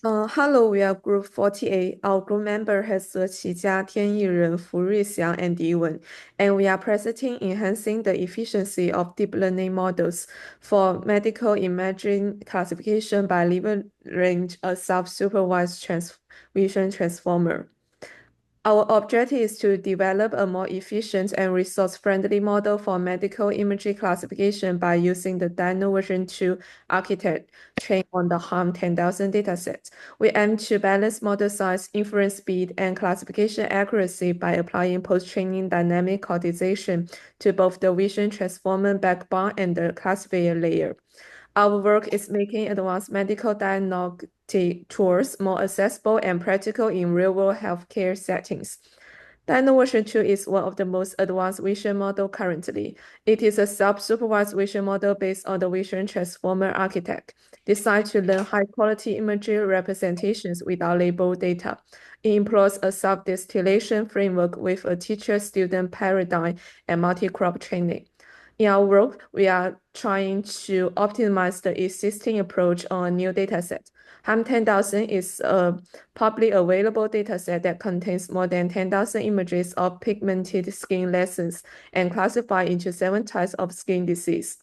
Hello, we are Group 48. Our group member has 齐家, Tianyiren, Fu Ruixiang, and Yiwen, and we are presenting enhancing the efficiency of deep learning models for medical imaging classification by leveraging a self-supervised vision transformer. Our objective is to develop a more efficient and resource-friendly model for medical imaging classification by using the Dino version 2 architecture trained on the HARM 10,000 dataset. We aim to balance model size, inference speed, and classification accuracy by applying post-training dynamic quantization to both the vision transformer backbone and the classifier layer. Our work is making advanced medical diagnostic tools more accessible and practical in real-world healthcare settings. Dino version 2 is one of the most advanced vision models currently. It is a self-supervised vision model based on the vision transformer architect, designed to learn high-quality imagery representations without labeled data. It employs a self-distillation framework with a teacher-student paradigm and multi-crop training. In our work, we are trying to optimize the existing approach on a new dataset. HAM 10,000 is a publicly available dataset that contains more than 10,000 images of pigmented skin lesions and classified into 7 types of skin disease.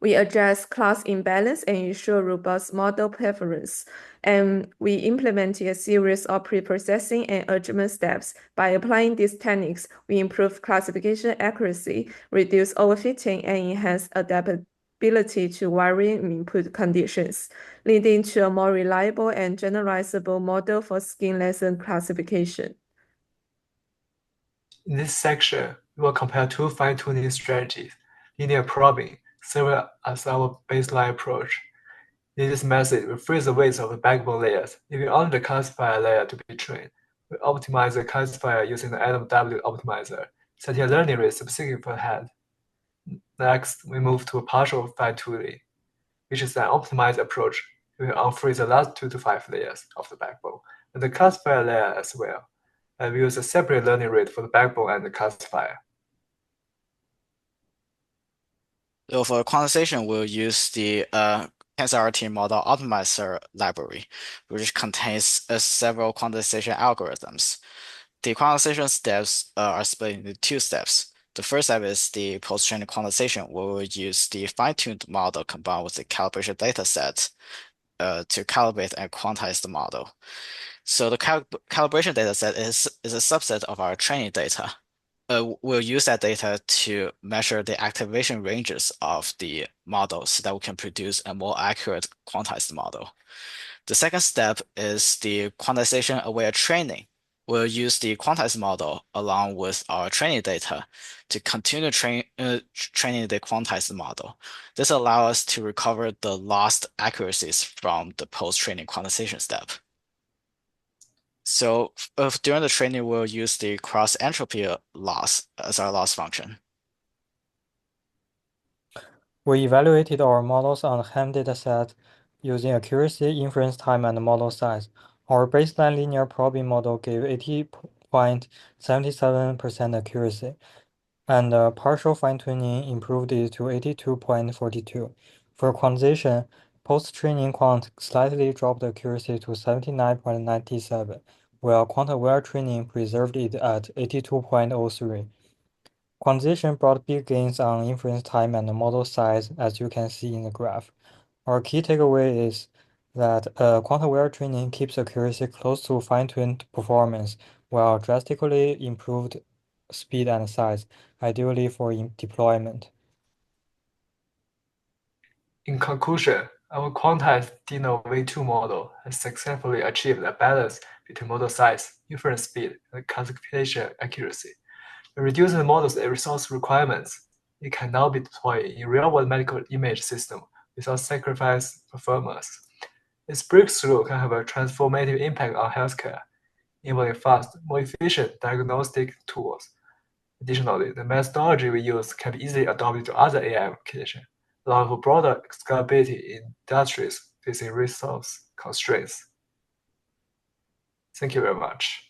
We address class imbalance and ensure robust model preference. And we implemented a series of pre-processing and adjustment steps. By applying these techniques, we improve classification accuracy, reduce overfitting, and enhance adaptability to varying input conditions, leading to a more reliable and generalizable model for skin lesion classification. In this section, we will compare two fine-tuning strategies, linear probing, serving as our baseline approach. In this method, we freeze the weights of the backbone layers, leaving only the classifier layer to be trained. We optimize the classifier using the NW optimizer, setting a learning rate specific per head. Next, we move to a partial fine-tuning, which is an optimized approach. We will unfreeze the last 2 to 5 layers of the backbone, and the classifier layer as well. And we use a separate learning rate for the backbone and the classifier. So for quantization, we'll use the TensorRT model optimizer library, which contains several quantization algorithms. The quantization steps are split into 2 steps. The first step is the post-training quantization, where we'll use the fine-tuned model combined with the calibration dataset to calibrate and quantize the model. So the calibration dataset is a subset of our training data. We'll use that data to measure the activation ranges of the model so that we can produce a more accurate quantized model. The second step is the quantization-aware training. We'll use the quantized model along with our training data to continue training the quantized model. This allows us to recover the lost accuracies from the post-training quantization step. So during the training, we'll use the cross-entropy loss as our loss function. We evaluated our models on the HAM dataset using accuracy, inference time, and model size. Our baseline linear probing model gave 80.77% accuracy, and partial fine-tuning improved it to 82.42. For quantization, post-training quant slightly dropped the accuracy to 79.97, while quant-aware training preserved it at 82.03. Quantization brought big gains on inference time and model size, as you can see in the graph. Our key takeaway is that quant-aware training keeps accuracy close to fine-tuned performance, while drastically improved speed and size, ideally for deployment. In conclusion, our quantized Dino V2 model has successfully achieved a balance between model size, inference speed, and classification accuracy. By reducing the model's resource requirements, it can now be deployed in real-world medical image system without sacrificing performance. This breakthrough can have a transformative impact on healthcare, enabling fast, more efficient diagnostic tools. Additionally, the methodology we use can be easily adopted to other AI applications, allowing for broader scalability in industries facing resource constraints. Thank you very much.